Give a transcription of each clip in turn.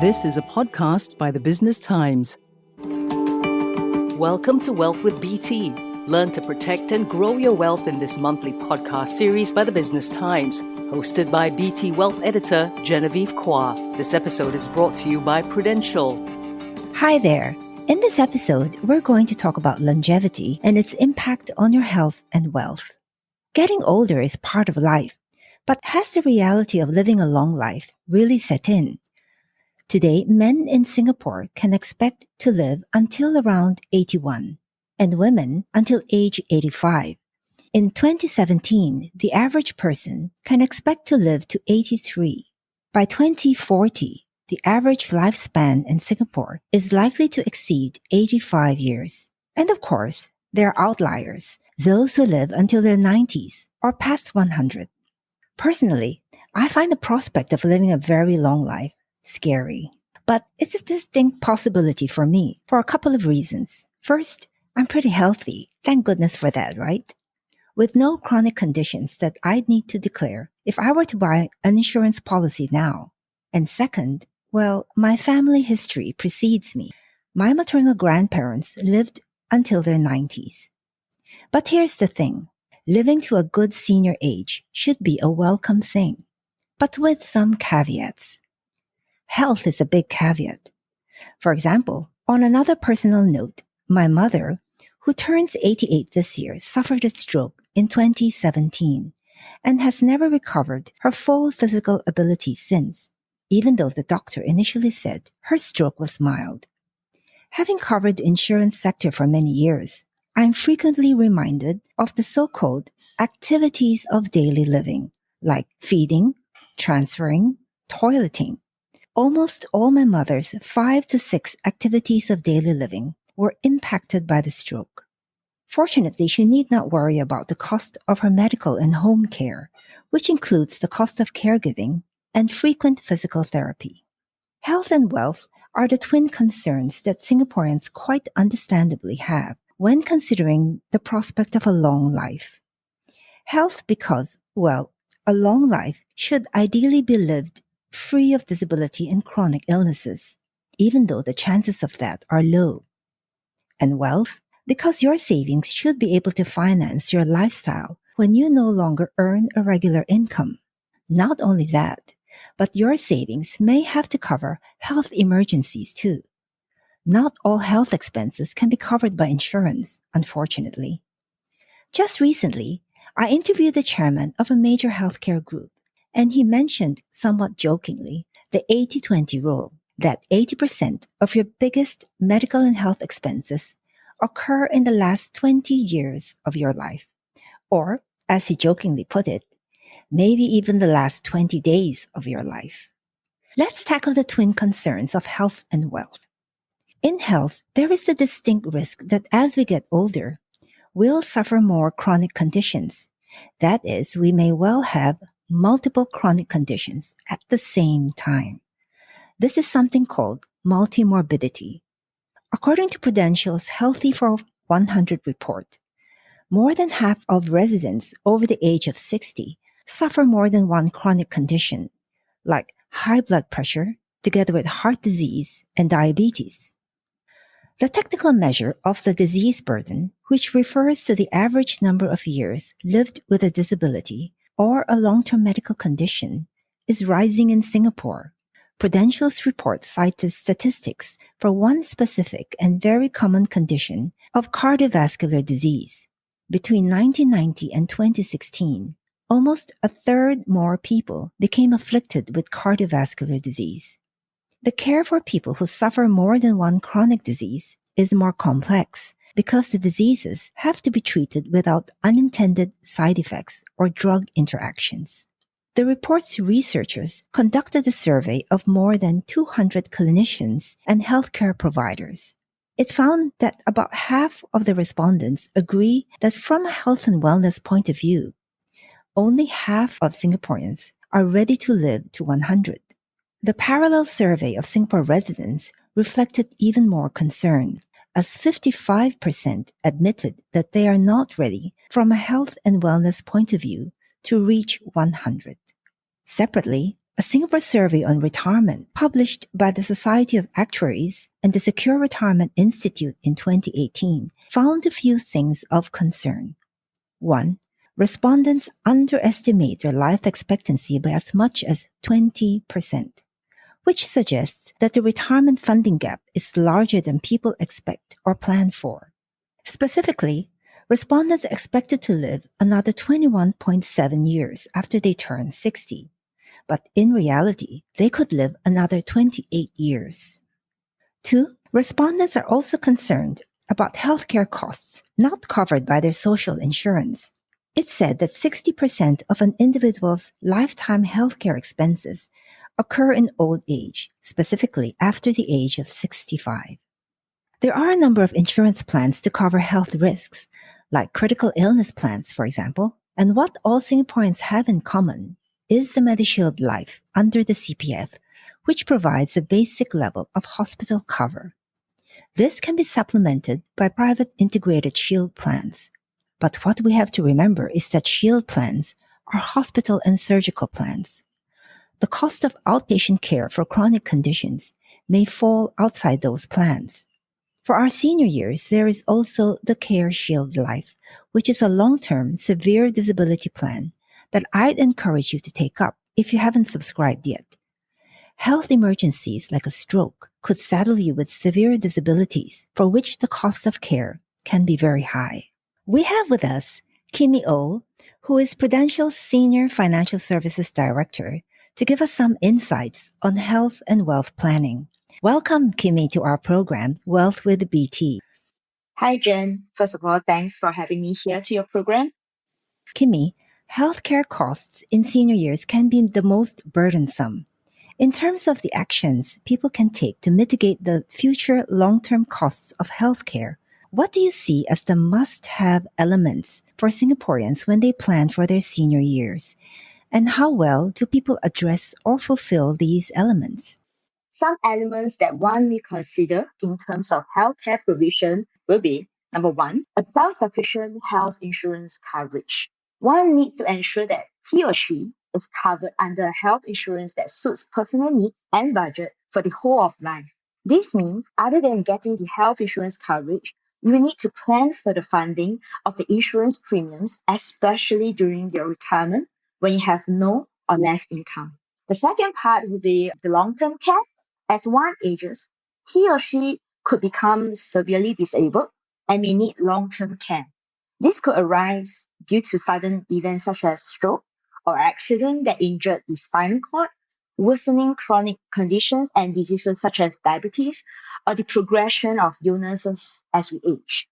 This is a podcast by the Business Times. Welcome to Wealth with BT. Learn to protect and grow your wealth in this monthly podcast series by the Business Times, hosted by BT Wealth editor Genevieve Cua. This episode is brought to you by Prudential. Hi there. In this episode, we're going to talk about longevity and its impact on your health and wealth. Getting older is part of life, but has the reality of living a long life really set in? Today, men in Singapore can expect to live until around 81, and women until age 85. In 2017, the average person can expect to live to 83. By 2040, the average lifespan in Singapore is likely to exceed 85 years. And of course, there are outliers, those who live until their 90s or past 100. Personally, I find the prospect of living a very long life scary. But it's a distinct possibility for me for a couple of reasons. First, I'm pretty healthy. Thank goodness for that, right? With no chronic conditions that I'd need to declare if I were to buy an insurance policy now. And second, well, my family history precedes me. My maternal grandparents lived until their 90s. But here's the thing. Living to a good senior age should be a welcome thing, but with some caveats. Health is a big caveat. For example, on another personal note, my mother, who turns 88 this year, suffered a stroke in 2017 and has never recovered her full physical ability since, even though the doctor initially said her stroke was mild. Having covered the insurance sector for many years, I am frequently reminded of the so-called activities of daily living, like feeding, transferring, toileting. Almost all my mother's 5 to 6 activities of daily living were impacted by the stroke. Fortunately, she need not worry about the cost of her medical and home care, which includes the cost of caregiving and frequent physical therapy. Health and wealth are the twin concerns that Singaporeans quite understandably have when considering the prospect of a long life. Health because, well, a long life should ideally be lived free of disability and chronic illnesses, even though the chances of that are low. And wealth, because your savings should be able to finance your lifestyle when you no longer earn a regular income. Not only that, but your savings may have to cover health emergencies too. Not all health expenses can be covered by insurance, unfortunately. Just recently, I interviewed the chairman of a major healthcare group, and he mentioned, somewhat jokingly, the 80-20 rule, that 80% of your biggest medical and health expenses occur in the last 20 years of your life. Or, as he jokingly put it, maybe even the last 20 days of your life. Let's tackle the twin concerns of health and wealth. In health, there is a distinct risk that as we get older, we'll suffer more chronic conditions. That is, we may well have multiple chronic conditions at the same time. This is something called multimorbidity. According to Prudential's Healthy for 100 report, more than half of residents over the age of 60 suffer more than one chronic condition, like high blood pressure, together with heart disease and diabetes. The technical measure of the disease burden, which refers to the average number of years lived with a disability or a long-term medical condition, is rising in Singapore. Prudential's report cited statistics for one specific and very common condition of cardiovascular disease. Between 1990 and 2016, almost a third more people became afflicted with cardiovascular disease. The care for people who suffer more than one chronic disease is more complex because the diseases have to be treated without unintended side effects or drug interactions. The report's researchers conducted a survey of more than 200 clinicians and healthcare providers. It found that about half of the respondents agree that from a health and wellness point of view, only half of Singaporeans are ready to live to 100. The parallel survey of Singapore residents reflected even more concern, as 55% admitted that they are not ready from a health and wellness point of view to reach 100. Separately, A Singapore survey on retirement published by the Society of Actuaries and the Secure Retirement Institute in 2018 found a few things of concern. 1. Respondents underestimate their life expectancy by as much as 20%, which suggests that the retirement funding gap is larger than people expect or plan for. Specifically, respondents expected to live another 21.7 years after they turn 60. But in reality, they could live another 28 years. 2. Respondents are also concerned about healthcare costs not covered by their social insurance. It's said that 60% of an individual's lifetime healthcare expenses occur in old age, specifically after the age of 65. There are a number of insurance plans to cover health risks, like critical illness plans, for example, and what all Singaporeans have in common is the MediShield Life under the CPF, which provides a basic level of hospital cover. This can be supplemented by private integrated shield plans. But what we have to remember is that shield plans are hospital and surgical plans. The cost of outpatient care for chronic conditions may fall outside those plans. For our senior years, there is also the Care Shield Life, which is a long-term severe disability plan that I'd encourage you to take up if you haven't subscribed yet. Health emergencies like a stroke could saddle you with severe disabilities for which the cost of care can be very high. We have with us Kimi Oh, who is Prudential's Senior Financial Services Director, to give us some insights on health and wealth planning. Welcome, Kimi, to our program, Wealth with BT. Hi, Jen. First of all, thanks for having me here to your program. Kimi, healthcare costs in senior years can be the most burdensome. In terms of the actions people can take to mitigate the future long-term costs of healthcare, what do you see as the must-have elements for Singaporeans when they plan for their senior years? And how well do people address or fulfill these elements? Some elements that one may consider in terms of healthcare provision will be, number one, a self-sufficient health insurance coverage. One needs to ensure that he or she is covered under a health insurance that suits personal needs and budget for the whole of life. This means, other than getting the health insurance coverage, you will need to plan for the funding of the insurance premiums, especially during your retirement when you have no or less income. The second part will be the long-term care. As one ages, he or she could become severely disabled and may need long-term care. This could arise due to sudden events such as stroke or accident that injured the spinal cord, worsening chronic conditions and diseases such as diabetes, or the progression of illnesses as we age.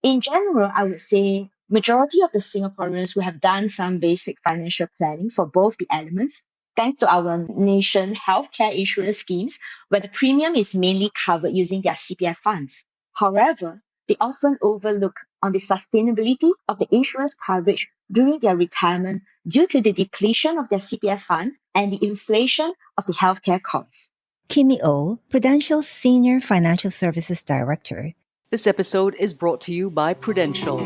In general, I would say majority of the Singaporeans will have done some basic financial planning for both the elements, thanks to our nation healthcare insurance schemes, where the premium is mainly covered using their CPF funds. However, they often overlook on the sustainability of the insurance coverage during their retirement due to the depletion of their CPF fund and the inflation of the healthcare costs. Kimi Oh, Prudential's Senior Financial Services Director. This episode is brought to you by Prudential.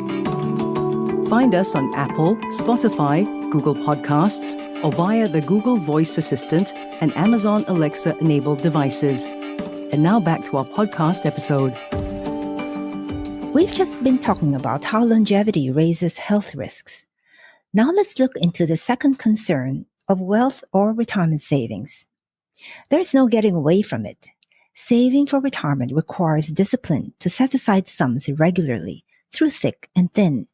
Find us on Apple, Spotify, Google Podcasts, or via the Google Voice Assistant and Amazon Alexa-enabled devices. And now back to our podcast episode. We've just been talking about how longevity raises health risks. Now let's look into the second concern of wealth or retirement savings. There's no getting away from it. Saving for retirement requires discipline to set aside sums regularly, through thick and thin.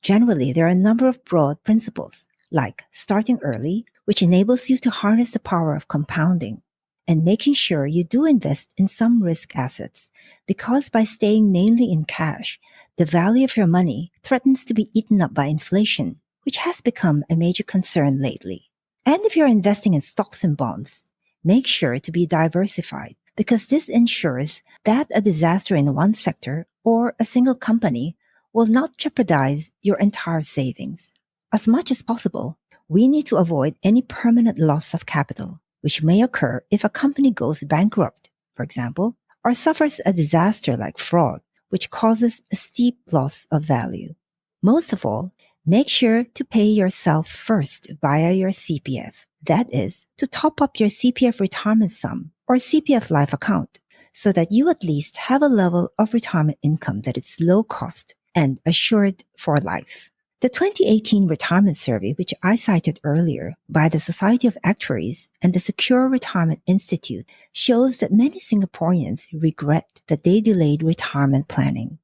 Generally, there are a number of broad principles, like starting early, which enables you to harness the power of compounding, and making sure you do invest in some risk assets, because by staying mainly in cash, the value of your money threatens to be eaten up by inflation, which has become a major concern lately. And if you're investing in stocks and bonds, make sure to be diversified, because this ensures that a disaster in one sector or a single company will not jeopardize your entire savings. As much as possible, we need to avoid any permanent loss of capital, which may occur if a company goes bankrupt, for example, or suffers a disaster like fraud, which causes a steep loss of value. Most of all, make sure to pay yourself first via your CPF. That is, to top up your CPF retirement sum or CPF Life account so that you at least have a level of retirement income that is low cost and assured for life. The 2018 retirement survey, which I cited earlier by the Society of Actuaries and the Secure Retirement Institute, shows that many Singaporeans regret that they delayed retirement planning.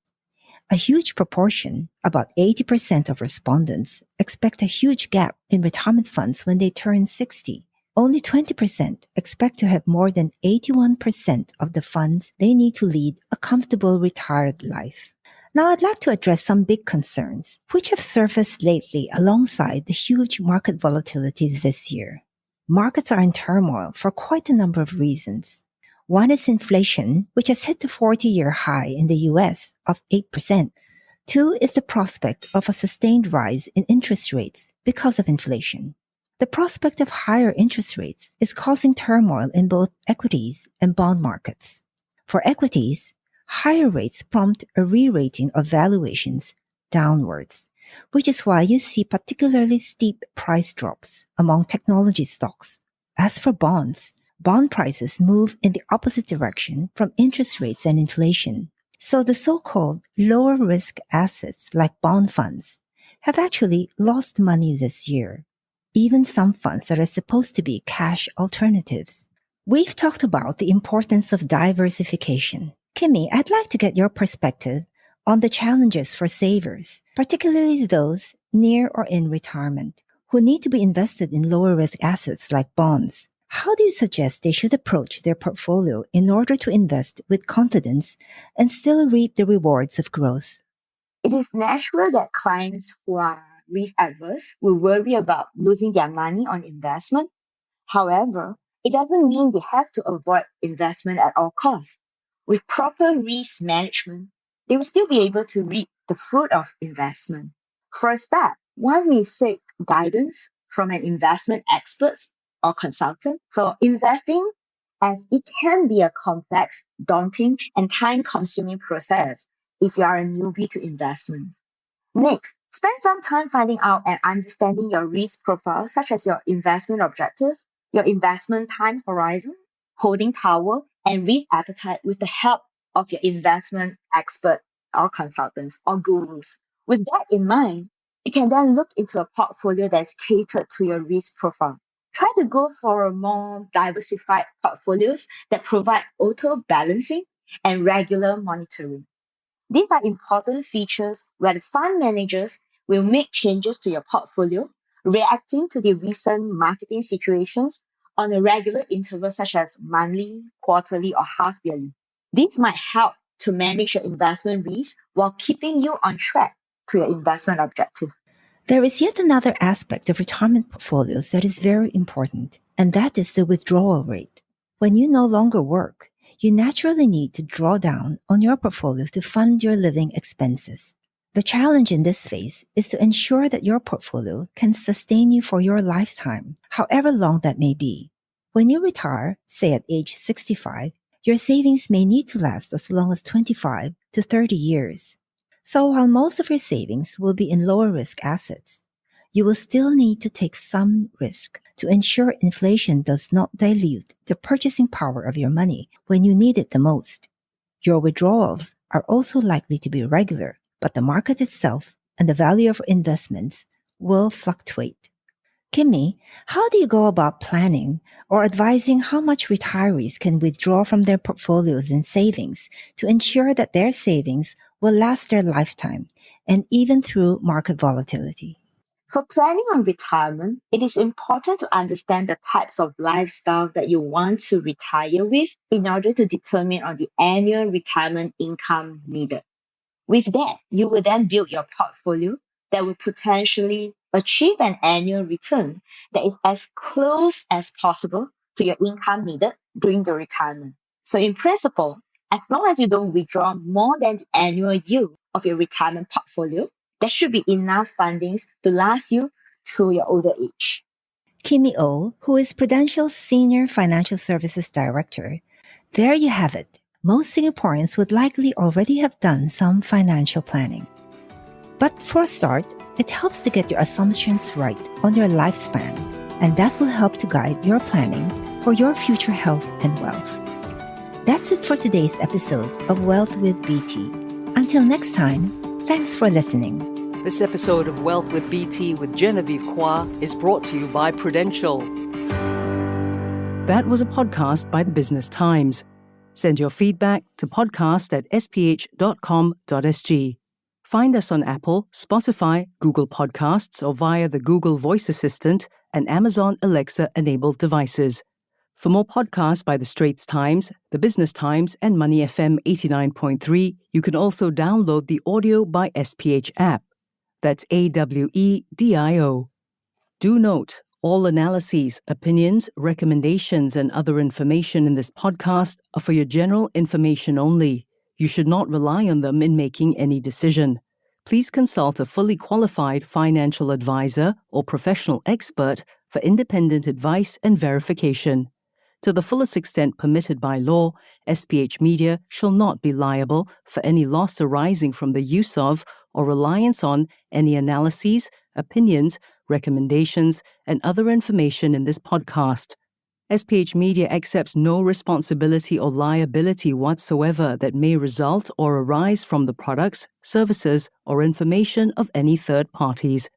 A huge proportion, about 80% of respondents, expect a huge gap in retirement funds when they turn 60. Only 20% expect to have more than 81% of the funds they need to lead a comfortable retired life. Now, I'd like to address some big concerns which have surfaced lately alongside the huge market volatility this year. Markets are in turmoil for quite a number of reasons. One is inflation, which has hit the 40-year high in the US of 8%. Two is the prospect of a sustained rise in interest rates because of inflation. The prospect of higher interest rates is causing turmoil in both equities and bond markets. For equities, higher rates prompt a re-rating of valuations downwards, which is why you see particularly steep price drops among technology stocks. As for bonds, bond prices move in the opposite direction from interest rates and inflation. So the so-called lower risk assets like bond funds have actually lost money this year. Even some funds that are supposed to be cash alternatives. We've talked about the importance of diversification. Kimi, I'd like to get your perspective on the challenges for savers, particularly those near or in retirement, who need to be invested in lower risk assets like bonds. How do you suggest they should approach their portfolio in order to invest with confidence and still reap the rewards of growth? It is natural that clients who are risk averse will worry about losing their money on investment. However, it doesn't mean they have to avoid investment at all costs. With proper risk management, they will still be able to reap the fruit of investment. For a start, one may seek guidance from an investment expert or consultant for investing, as it can be a complex, daunting, and time-consuming process if you are a newbie to investment. Next, spend some time finding out and understanding your risk profile, such as your investment objective, your investment time horizon, holding power, and risk appetite with the help of your investment expert or consultants or gurus. With that in mind, you can then look into a portfolio that's catered to your risk profile. Try to go for a more diversified portfolios that provide auto balancing and regular monitoring. These are important features where the fund managers will make changes to your portfolio, reacting to the recent marketing situations on a regular interval such as monthly, quarterly, or half yearly. These might help to manage your investment risk while keeping you on track to your investment objective. There is yet another aspect of retirement portfolios that is very important, and that is the withdrawal rate. When you no longer work, you naturally need to draw down on your portfolio to fund your living expenses. The challenge in this phase is to ensure that your portfolio can sustain you for your lifetime, however long that may be. When you retire, say at age 65, your savings may need to last as long as 25 to 30 years. So while most of your savings will be in lower risk assets, you will still need to take some risk to ensure inflation does not dilute the purchasing power of your money when you need it the most. Your withdrawals are also likely to be regular, but the market itself and the value of investments will fluctuate. Kimi, how do you go about planning or advising how much retirees can withdraw from their portfolios and savings to ensure that their savings will last their lifetime and even through market volatility? For planning on retirement, it is important to understand the types of lifestyle that you want to retire with in order to determine on the annual retirement income needed. With that, you will then build your portfolio that will potentially achieve an annual return that is as close as possible to your income needed during your retirement. So in principle, as long as you don't withdraw more than the annual yield of your retirement portfolio, there should be enough fundings to last you to your older age. Kimi Oh, who is Prudential's Senior Financial Services Director. There you have it. Most Singaporeans would likely already have done some financial planning. But for a start, it helps to get your assumptions right on your lifespan. and that will help to guide your planning for your future health and wealth. That's it for today's episode of Wealth with BT. Until next time, thanks for listening. This episode of Wealth with BT with Genevieve Cua is brought to you by Prudential. That was a podcast by the Business Times. Send your feedback to podcast@sph.com.sg. Find us on Apple, Spotify, Google Podcasts, or via the Google Voice Assistant and Amazon Alexa-enabled devices. For more podcasts by the Straits Times, the Business Times, and Money FM 89.3, you can also download the Audio by SPH app. That's AWEDIO. Do note, all analyses, opinions, recommendations, and other information in this podcast are for your general information only. You should not rely on them in making any decision. Please consult a fully qualified financial advisor or professional expert for independent advice and verification. To the fullest extent permitted by law, SPH Media shall not be liable for any loss arising from the use of or reliance on any analyses, opinions, recommendations, and other information in this podcast. SPH Media accepts no responsibility or liability whatsoever that may result or arise from the products, services, or information of any third parties.